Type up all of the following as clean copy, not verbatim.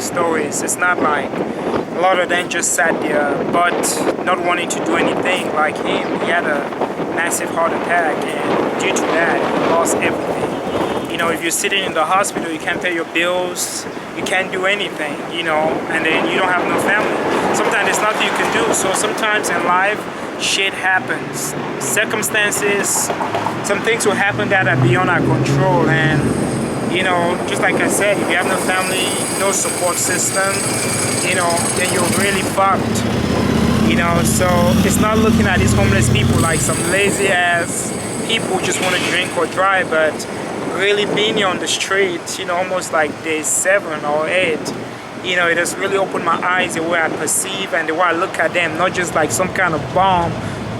stories. It's not like a lot of them just sat there but not wanting to do anything. Like him, he had a massive heart attack, and due to that, he lost everything. You know, if you're sitting in the hospital, you can't pay your bills, you can't do anything, you know, and then you don't have no family. Sometimes there's nothing you can do. So sometimes in life, shit happens. Circumstances, some things will happen that are beyond our control. And, you know, just like I said, if you have no family, no support system, you know, then you're really fucked. You know, so it's not looking at these homeless people like some lazy ass people who just want to drink or drive, but really being on the street, you know, almost like day 7 or 8, you know, it has really opened my eyes the way I perceive and the way I look at them, not just like some kind of bum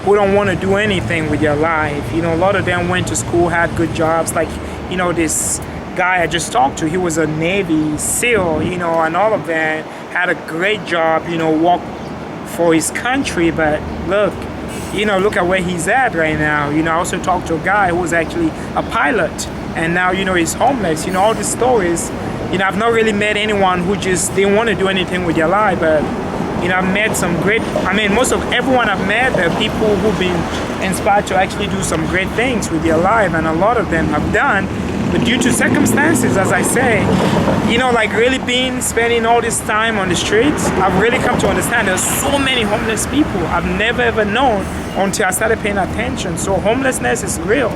who don't want to do anything with their life. You know, a lot of them went to school, had good jobs, like, you know, this guy I just talked to, he was a Navy SEAL, you know, and all of that, had a great job, you know, worked for his country, but look, you know, look at where he's at right now. You know, I also talked to a guy who was actually a pilot, and now, you know, he's homeless. You know, all these stories, you know, I've not really met anyone who just didn't want to do anything with their life, but, you know, I've met some great, I mean, most of everyone I've met, are people who've been inspired to actually do some great things with their life, and a lot of them have done, but due to circumstances, as I say, you know, like really spending all this time on the streets, I've really come to understand there's so many homeless people I've never ever known until I started paying attention. So homelessness is real.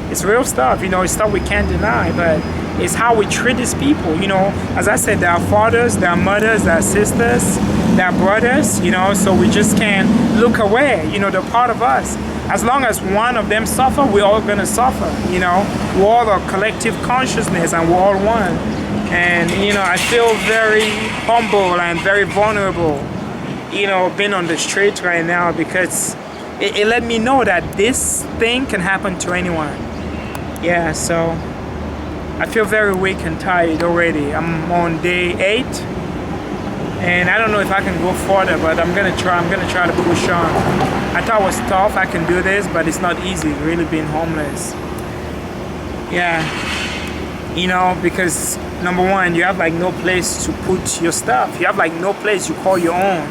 It's real stuff, you know, it's stuff we can't deny, but it's how we treat these people, you know. As I said, there are fathers, there are mothers, there are sisters, there are brothers, you know, so we just can't look away, you know, they're part of us. As long as one of them suffer, we're all gonna suffer, you know. We're all a collective consciousness and we're all one. And, you know, I feel very humble and very vulnerable, you know, being on the street right now, because it let me know that this thing can happen to anyone. Yeah, so I feel very weak and tired already. I'm on day 8. And I don't know if I can go further, but I'm gonna try to push on. I thought it was tough, I can do this, but it's not easy really being homeless. Yeah, you know, because number one, you have like no place to put your stuff. You have like no place you call your own.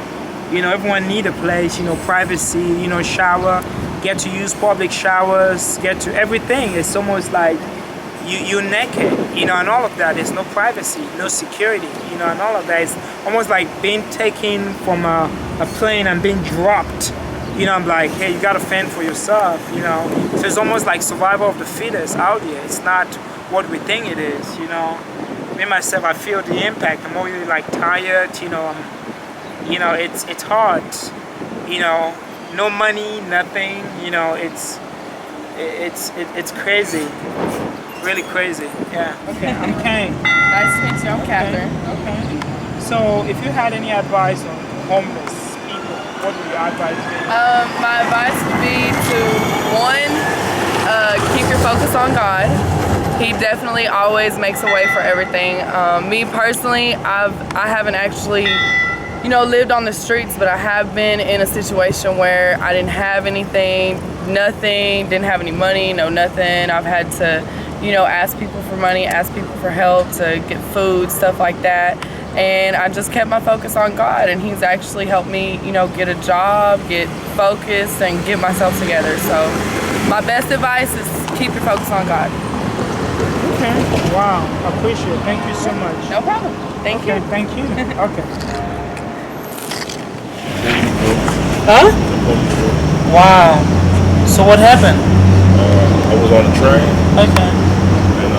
You know, everyone need a place, you know, privacy, you know, shower, get to use public showers, get to everything. It's almost like you're naked, you know, and all of that. There's no privacy, no security, you know, and all of that. It's almost like being taken from a plane and being dropped. You know, I'm like, hey, you gotta fend for yourself, you know. So it's almost like survival of the fittest out here. It's not what we think it is, you know. Me, myself, I feel the impact. I'm always like tired, you know. You know, it's hard, you know. No money, nothing, you know. It's crazy. Really crazy, yeah. Okay, I'm Kang. Nice to meet you, I'm Catherine. Okay. So, if you had any advice on homeless people, what would your advice be? My advice would be to, one, keep your focus on God. He definitely always makes a way for everything. Me personally, I haven't actually, you know, lived on the streets, but I have been in a situation where I didn't have anything, nothing, didn't have any money, no nothing. I've had to, you know, ask people for money, ask people for help to get food, stuff like that. And I just kept my focus on God, and He's actually helped me, you know, get a job, get focused, and get myself together. So my best advice is keep your focus on God. Okay, wow, I appreciate it. Thank you so much. No problem. Thank you. Thank you. Okay. Huh? Wow. So what happened? I was on the train. Okay. And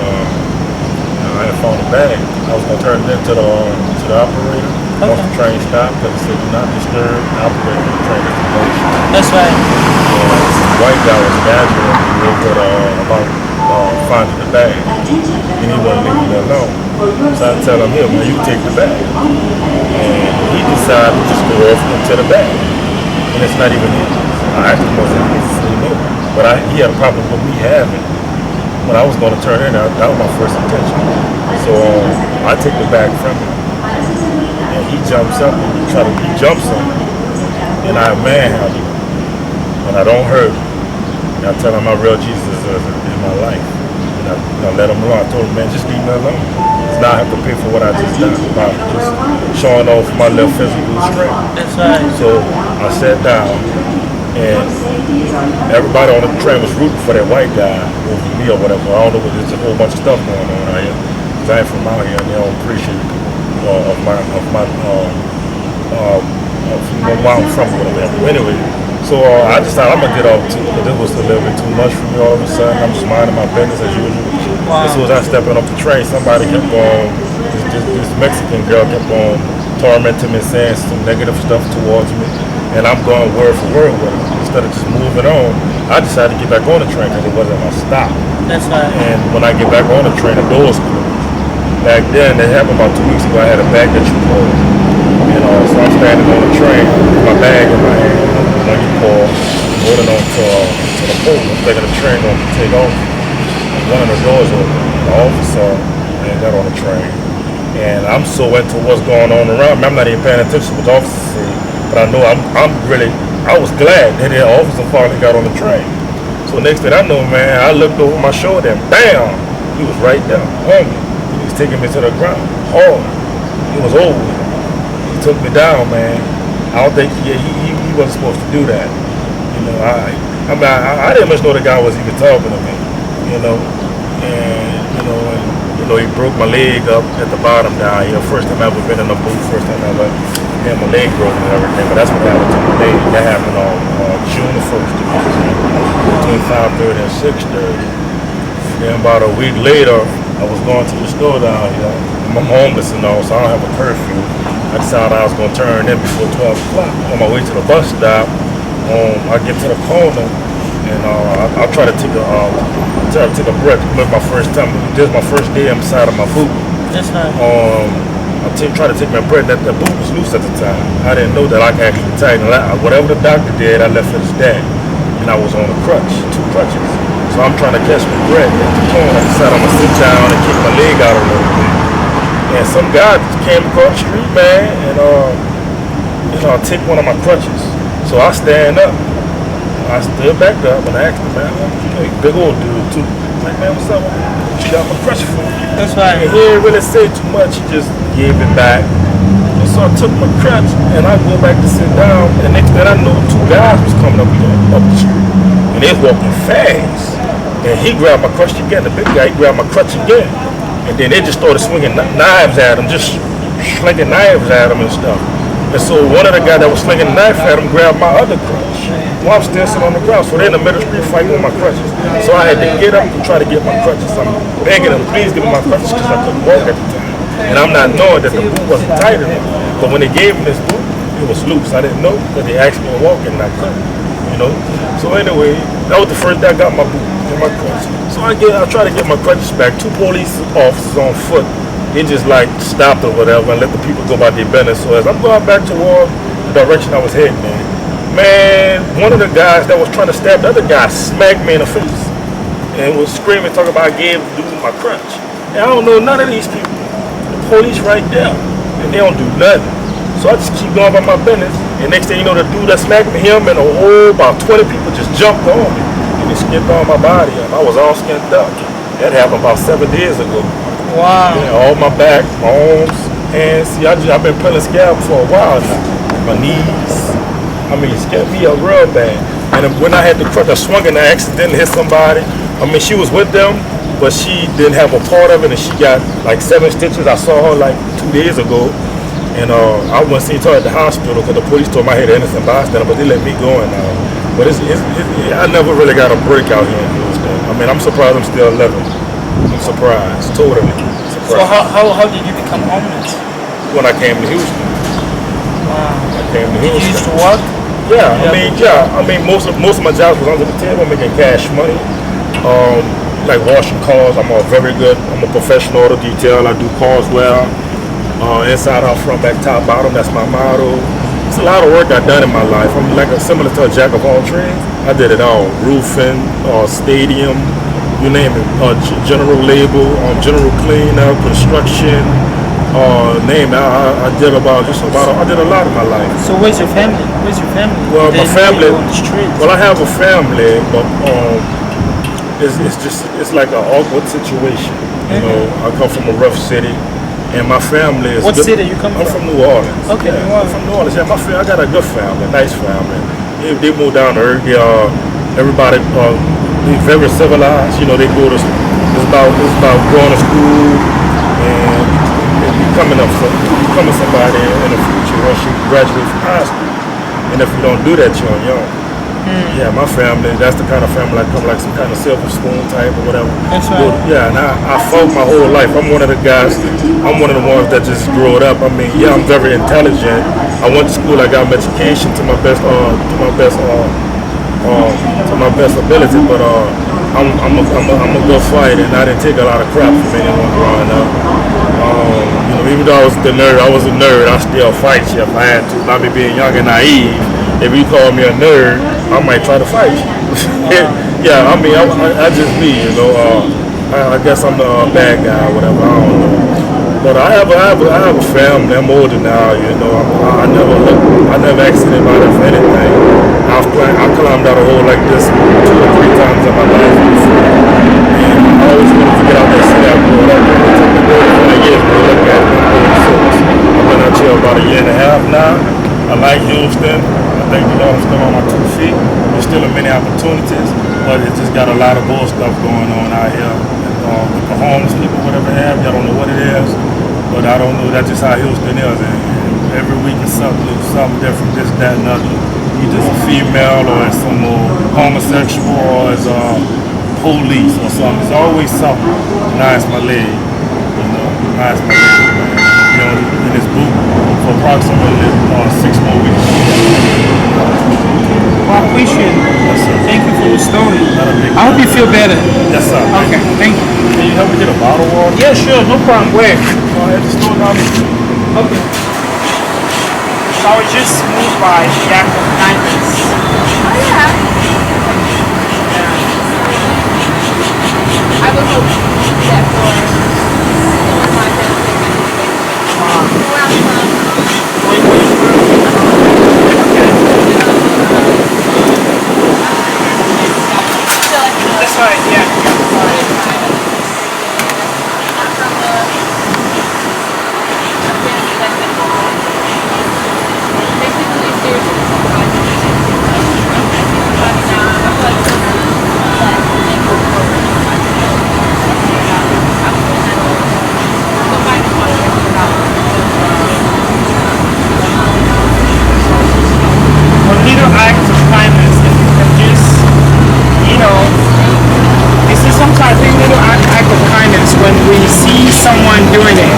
I had found a bag. I was gonna turn it into the operator. Once the train stopped, because it said do not disturb the operator of the train is in motion. That's right. The white guy was badgering me real good about finding the bag. And he wouldn't leave me alone. So I tell him, here, man, you take the bag. And he decided to just go off into the bag. And it's not even his. I actually wasn't his, you know. But he had a problem with me having it. When I was going to turn it in, that was my first intention. So I take the bag from him. And he jumps up and he jumps on me. And I manhandle him. And I don't hurt him. And I tell him how real Jesus is in my life. And I let him alone. I told him, man, just leave me alone. Because now I have to pay for what I just done. Just showing off my little physical strength. That's right. So I sat down, and everybody on the train was rooting for that white guy over me or whatever. I don't know, there's a whole bunch of stuff going on out here. Cause I ain't from out here, and they don't appreciate people of where I'm from or whatever. Anyway, so I decided I'm gonna get off too, because it was a little bit too much for me all of a sudden. I'm just minding my business as usual. Wow. As soon as I stepped off the train, somebody kept on, this Mexican girl kept on tormenting me, saying some negative stuff towards me, and I'm going word for word with her. Instead of just moving on, I decided to get back on the train because it wasn't my stop. That's right. And when I get back on the train, the doors closed. Back then, that happened about 2 weeks ago, I had a bag that you pulled. So I'm standing on the train with my bag in my hand, when you pull, holding on to the pole, expecting the train to take off. And one of the doors open, the officer got on the train. And I'm so into what's going on around me, I'm not even paying attention to what the officer said. But I know I was glad that the officer finally got on the train. So next thing I know, man, I looked over my shoulder and bam, he was right there on me. He was taking me to the ground, hard. It was over. He took me down, man. I don't think he wasn't supposed to do that. I didn't much know the guy was even talking to me, and he broke my leg up at the bottom down here. First time I ever been in a booth, first time I ever had my leg broken and everything, but that's what happened to my leg. That happened on June the 1st, between 5:30 and 6:30. Then about a week later, I was going to the store down here. I'm homeless and all, so I don't have a curfew. I decided I was going to turn in before 12 o'clock. On my way to the bus stop, I get to the corner, and I try to take a breath. It was my first time. This is my first day inside of my boot. That's right. Try to take my breath. That boot was loose at the time. I didn't know that I could actually tighten it. Whatever the doctor did, I left it as that. And I was on a crutch, 2 crutches. So I'm trying to catch my breath at the corner. I decided I'm going to sit down and kick my leg out a little bit. And some guy came across the street, man, and take one of my crutches. So I stand up. I stood back up and I asked him, man, big old dude too. I'm like, man, what's up? What you got my crutch for? That's right. And he didn't really say too much. He just gave it back. And so I took my crutch and I go back to sit down. And next thing I knew, 2 guys was coming up the street. And they was walking fast. And he grabbed my crutch again. The big guy, he grabbed my crutch again. And then they just started swinging knives at him, just slinging knives at him and stuff. And so one of the guys that was slinging the knife at him grabbed my other crutch. Well, I'm still sitting on the ground, so they're in the middle of the street fighting with my crutches. So I had to get up and try to get my crutches. I'm begging them, please give me my crutches, because I couldn't walk at the time. And I'm not knowing that the boot wasn't tight enough. But when they gave me this boot, it was loose. I didn't know that they asked me to walk and I couldn't, So anyway, that was the first day I got my boot and my crutches. So I try to get my crutches back. 2 police officers on foot, they just stopped or whatever and let the people go about their business. So as I'm going back toward the direction I was heading in, man, one of the guys that was trying to stab the other guy smacked me in the face and was screaming, talking about I gave the dude my crutch. And I don't know none of these people. The police right there, and they don't do nothing. So I just keep going about my business. And next thing you know, the dude that smacked me, him and about 20 people just jumped on me. And they skinned on my body up. I was all skinned up. That happened about 7 days ago. Wow. Yeah, all my back, my arms, hands. See, I've been peeling scab for a while now. My knees. I mean, it scared me up real bad. And when I had the crutch, I swung and I accidentally hit somebody. I mean, she was with them, but she didn't have a part of it, and she got 7 stitches. I saw her 2 days ago, and I went to see her at the hospital because the police told me I had an innocent bystander, but they let me go. And but I never really got a break out here in Houston. I mean, I'm surprised I'm still living. I'm surprised, totally surprised. So how did you become homeless? When I came to Houston. Wow. I came to Houston. Did you used to work? Yeah, I mean, most of my jobs was under the table, making cash money, like washing cars. I'm a professional auto detail. I do cars well, inside, out, front, back, top, bottom. That's my motto. It's a lot of work I've done in my life. I'm similar to a jack of all trades. I did it all: roofing, stadium, you name it. General label, general cleanup, construction. Name. I did I did a lot in my life. So where's your family? Well, my family. On the street. Well, I have a family, but it's like an awkward situation. I come from a rough city. And my family is What good. city you come I'm from? from New Orleans. Okay, Yeah, New Orleans. I'm from New Orleans. Yeah, I got a good family, nice family. They moved down to earth. Everybody they very civilized. You know, they go to. It's about going to school and becoming somebody in the future once you graduate from high school. And if you don't do that, you're young. Yeah, my family, that's the kind of family I come like some kind of silver spoon type or whatever. That's right. Yeah, and I fought my whole life. I'm one of the guys, I'm one of the ones that just grew up. I mean, yeah, I'm very intelligent. I went to school, I got my education to my best ability, but I'm a good fighter, and I didn't take a lot of crap from anyone growing up. Even though I was a nerd, I still fight you if I had to. Not me being young and naive. If you call me a nerd, I might try to fight you. Yeah, I mean, I just me, I guess I'm the bad guy, or whatever. I don't know. But I have a family. I'm older now, I never asked anybody for anything. I climbed out a hole like this 2 or 3 times in my life before. And I always wanted to get out that city I grew up in. It took me 35 years to look at it. I've been out here about a year and a half now. I like Houston. I think I'm still on my 2 feet. There's still many opportunities, but it's just got a lot of bull stuff going on out here. With the homeless people, whatever they have, I don't know what it is, but I don't know. That's just how Houston is. And every week is something new, something different, this, that, and other. Either it's a female or it's some homosexual or it's police or something. It's always something. Nice, my leg. Nice, my leg. In this boot for approximately 6 more weeks. Well, I appreciate it. Yes, sir. Thank you for your story. Not a big I hope you feel better. Yes, sir. Okay, thank you. Can you help me get a bottle of water? Yeah, sure, no problem. Where? At the store down there. Okay. So I was just moved by the act of kindness. Oh yeah. I would hope that for someone like that. Where I'm from. That's right, yeah. Well, little acts of kindness that you can just, this is sometimes I think little act of kindness when we see someone doing it,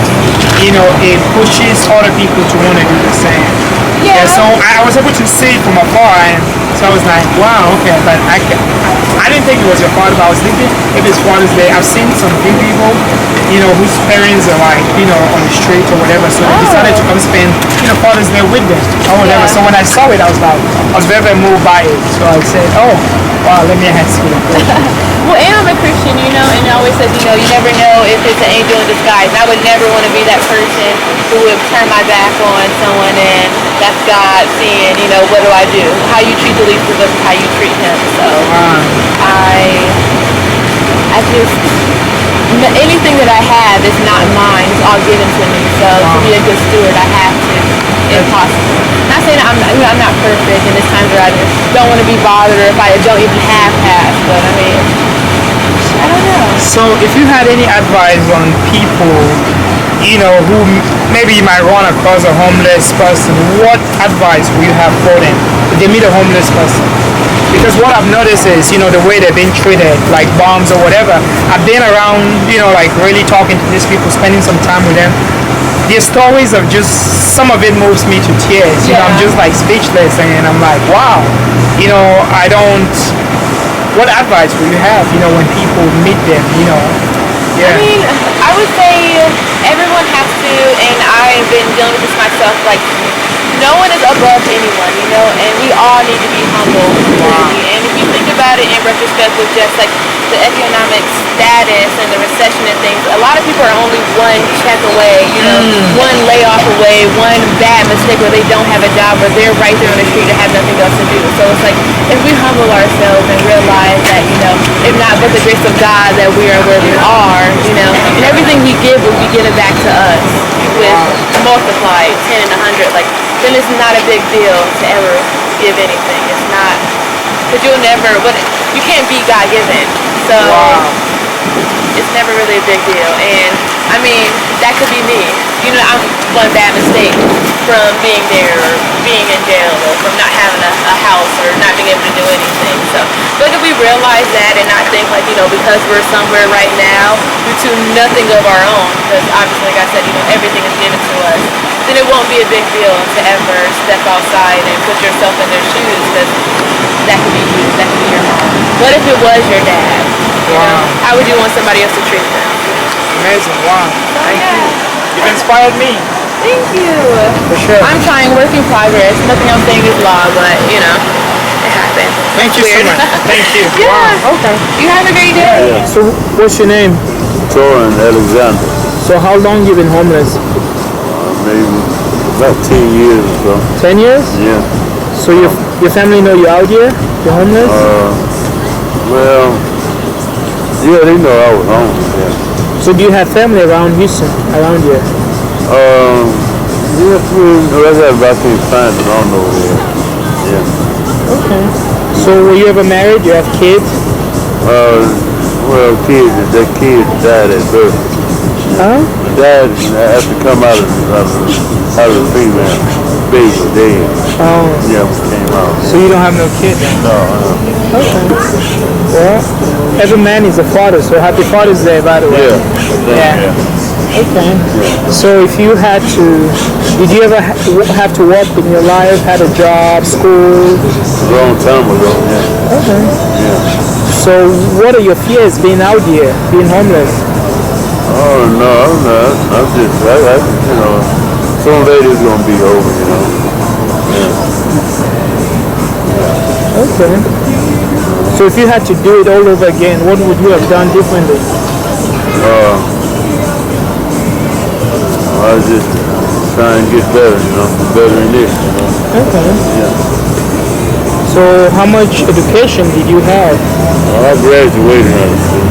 it pushes other people to want to do the same. Yeah. So I was able to see it from afar, and so I was like, wow, okay, but I didn't think it was your father, but I was thinking if his father's there. I've seen some few people, whose parents are like, on the street or whatever, so they decided to come spend, Father's Day with them or whatever. Yeah. So when I saw it, I was very, very moved by it. So I said, oh, wow, let me ask you. Well, and I'm a Christian, and it always says, you never know if it's an angel in disguise. I would never want to be that person who would turn my back on someone and that's God saying, what do I do? How you treat the least of us is how you treat him. So I just, anything that I have is not mine. It's all given to me. So to be a good steward, I have to, if possible. Not saying I'm not perfect, and there's times where I don't want to be bothered, or if I don't even have half. But I mean, I don't know. So if you had any advice on people, who maybe you might run across a homeless person, what advice would you have for them if they meet a homeless person? Because what I've noticed is, the way they've been treated, like bombs or whatever. I've been around, like really talking to these people, spending some time with them. Their stories of just, some of it moves me to tears. I'm just like speechless, and I'm like, wow. What advice would you have, when people meet them, Yeah. I mean, I would say everyone has to, and I've been dealing with this myself, no one is above anyone, and we all need to be humble. And if you think about it in retrospect with just like the economic status and the recession and things, a lot of people are only one check away, you know, one layoff away, one bad mistake where they don't have a job or they're right there on the street and have nothing else to do. So it's like, if we humble ourselves and realize that, you know, if not but the grace of God that we are where we are, you know, and everything we give will be given back to us with multiplied 10 and 100, like, then it's not a big deal to ever give anything. It's not, because you'll never, you can't be God-given. So it's never really a big deal. And I mean, that could be me. You know, I'm one bad mistake from being there or being in jail or from not having a house or not being able to do anything. So but if we realize that and not think like, you know, because we're somewhere right now due to nothing of our own, because obviously like I said, you know, everything is given to us, then it won't be a big deal to ever step outside and put yourself in their shoes, because that could be you, that could be your mom. What if it was your dad? You know, how would you want somebody else to treat them? Amazing. Wow. Thank you. You've inspired me. Thank you. For sure. I'm trying, work in progress. Nothing I'm saying is law, but you know, it happens. Thank you so much. Thank you. Yeah. Wow. Okay. You have a great day. Yeah. So what's your name? Torrin Alexander. So how long you been homeless? Maybe about 10 years or so. 10 years? Yeah. So your family know you out here? You're homeless? Well, yeah, they know I was homeless. Yeah. So do you have family around Houston, around here? Yeah, I can't find it. I don't know where. Yeah. Okay. So were you ever married? You have kids? Well, that kid died at birth. Huh? The dad had to come out of the female. Baby was dead. Oh. Yeah, came out. So you don't have no kid then? No. Okay. Well, every man is a father, so happy Father's Day, by the way. Yeah. Okay. So if you had to, did you ever have to work in your life, had a job, school? A long time ago, yeah. Okay. Yeah. So what are your fears being out here, being homeless? Oh, no, I'm not. I'm just, you know, someday this is going to be over, you know. Yeah. Okay. So if you had to do it all over again, what would you have done differently? I was just trying to get better, you know, better than this, you know. Okay. Yeah. So how much education did you have? I graduated out of school.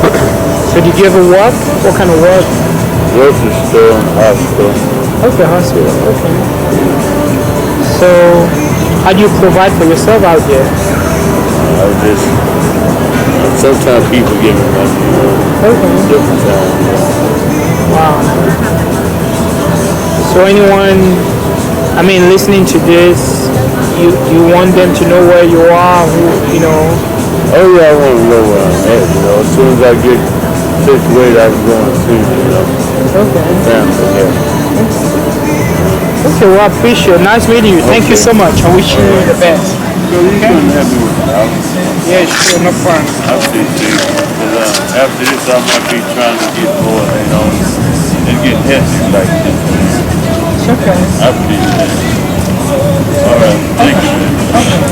Okay. So did you ever work? What kind of work? Grocery store, hospital. Okay, hospital. Okay. So how do you provide for yourself out there? I just, sometimes people give me money, you know. Okay. Different times, you know. Wow. So anyone, I mean, listening to this, you want them to know where you are, who, you know? Oh yeah, I want to know where I'm at, you know. As soon as I get situated, I can go and see, you know. Okay. Family, yeah. Okay, well, I appreciate it. Nice meeting you. Thank you so much. I wish you the best. So you couldn't help me with the house? Yeah, sure, no problem. I appreciate it. Because after this, I might be trying to get more, you know, and get healthy like this. It's okay. I appreciate it. All right, thank you, man. Okay.